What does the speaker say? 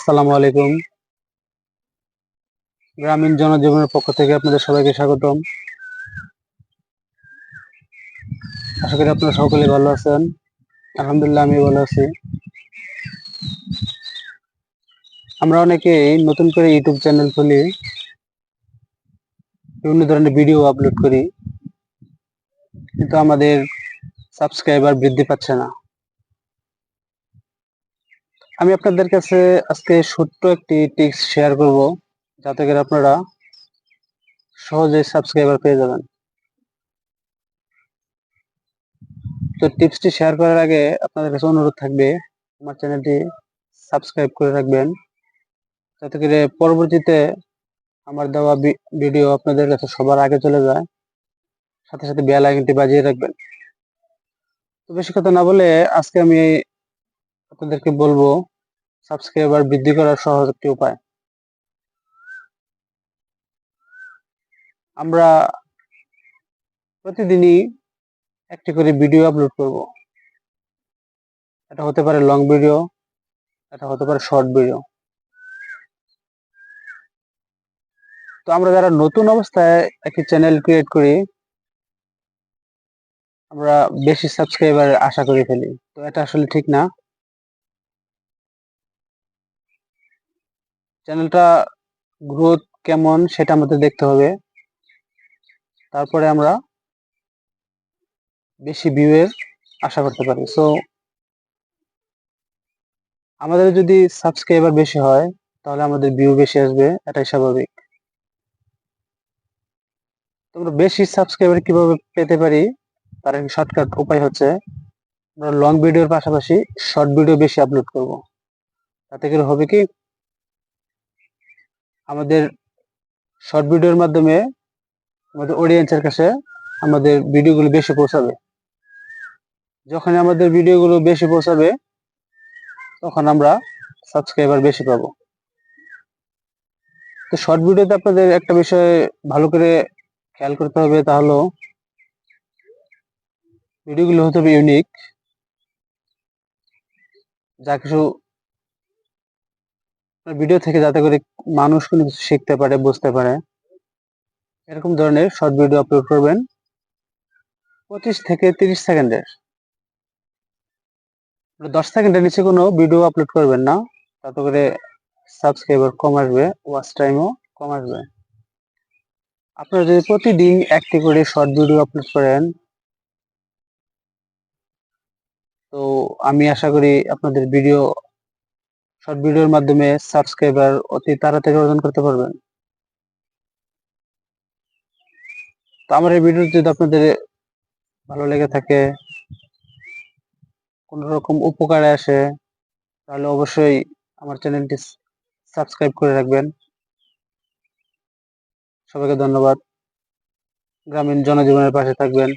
আসসালামু আলাইকুম। গ্রামীণ জনজীবনের পক্ষ থেকে আপনাদের সবাইকে স্বাগতম। আশা করি আপনারা সকলে ভালো আছেন। আলহামদুলিল্লাহ আমি ভালো আছি। আমরা অনেকেই নতুন করে ইউটিউব চ্যানেল খুলি, বিভিন্ন ধরনের ভিডিও আপলোড করি, কিন্তু আমাদের সাবস্ক্রাইবার বৃদ্ধি পাচ্ছে না। আমি আপনাদের কাছে আজকে ছোট্ট একটি টিপস শেয়ার করব, যাতে করে আপনারা সহজেই সাবস্ক্রাইবার পেয়ে যাবেন। তো টিপসটি শেয়ার করার আগে আপনাদের কাছে অনুরোধ থাকবে আমার চ্যানেলটি সাবস্ক্রাইব করে রাখবেন, যাতে করে পরবর্তীতে আমার দেওয়া ভিডিও আপনাদের কাছে সবার আগে চলে যায়। সাথে সাথে বেল আইকনটি বাজিয়ে রাখবেন। তো বেশি কথা না বলে আজকে আমি আপনাদেরকে বলবো সাবস্ক্রাইবার বৃদ্ধি করার সহজ একটি উপায়। আমরা প্রতিদিনই একটি করে ভিডিও আপলোড করব। এটা হতে পারে লং ভিডিও, এটা হতে পারে শর্ট ভিডিও। তো আমরা যারা নতুন অবস্থায় একটি চ্যানেল ক্রিয়েট করি, আমরা বেশি সাবস্ক্রাইবার আশা করে ফেলি। তো এটা আসলে ঠিক না। চ্যানেলটা গ্রোথ কেমন সেটা আমাদের দেখতে হবে, তারপরে আমরা বেশি ভিউ এর আশা করতে পারি। সো আমাদের যদি সাবস্ক্রাইবার বেশি হয় তাহলে আমাদের ভিউ বেশি আসবে, এটাই স্বাভাবিক। তোমরা বেশি সাবস্ক্রাইবার কিভাবে পেতে পারি তার একটা শর্টকাট উপায় হচ্ছে আমরা লং ভিডিওর পাশাপাশি শর্ট ভিডিও বেশি আপলোড করব। তাতে করে হবে কি, আমাদের শর্ট ভিডিওর মাধ্যমে আমাদের অডিয়েন্সের কাছে আমাদের ভিডিওগুলো বেশি পৌঁছাবে। যখন আমাদের ভিডিওগুলো বেশি পৌঁছাবে তখন আমরা সাবস্ক্রাইবার বেশি পাবো। তো শর্ট ভিডিওতে আপনাদের একটা বিষয় ভালো করে খেয়াল করতে হবে, তা হলো ভিডিওগুলো হতে হবে ইউনিক, যা কিছু ভিডিও থেকে যাতে করে মানুষ কোনো কিছু শিখতে পারে, বুঝতে পারে, এরকম ধরনের শর্ট ভিডিও আপলোড করবেন। 25 থেকে 30 সেকেন্ডের, 10 সেকেন্ডের নিচে কোনো ভিডিও আপলোড করবেন না, তাতে করে সাবস্ক্রাইবার কম আসবে, ওয়াচ টাইমও কম আসবে। আপনারা যদি প্রতিদিন একটি করে শর্ট ভিডিও আপলোড করেন, তো আমি আশা করি আপনাদের শর্ট ভিডিওর মাধ্যমে সাবস্ক্রাইবার অতি তাড়াতাড়ি অর্জন করতে পারবেন। তো আমার এই ভিডিও যদি আপনাদের ভালো লেগে থাকে, কোন রকম উপকারে আসে, তাহলে অবশ্যই আমার চ্যানেলটি সাবস্ক্রাইব করে রাখবেন। সবাইকে ধন্যবাদ। গ্রামীণ জনজীবনের পাশে থাকবেন।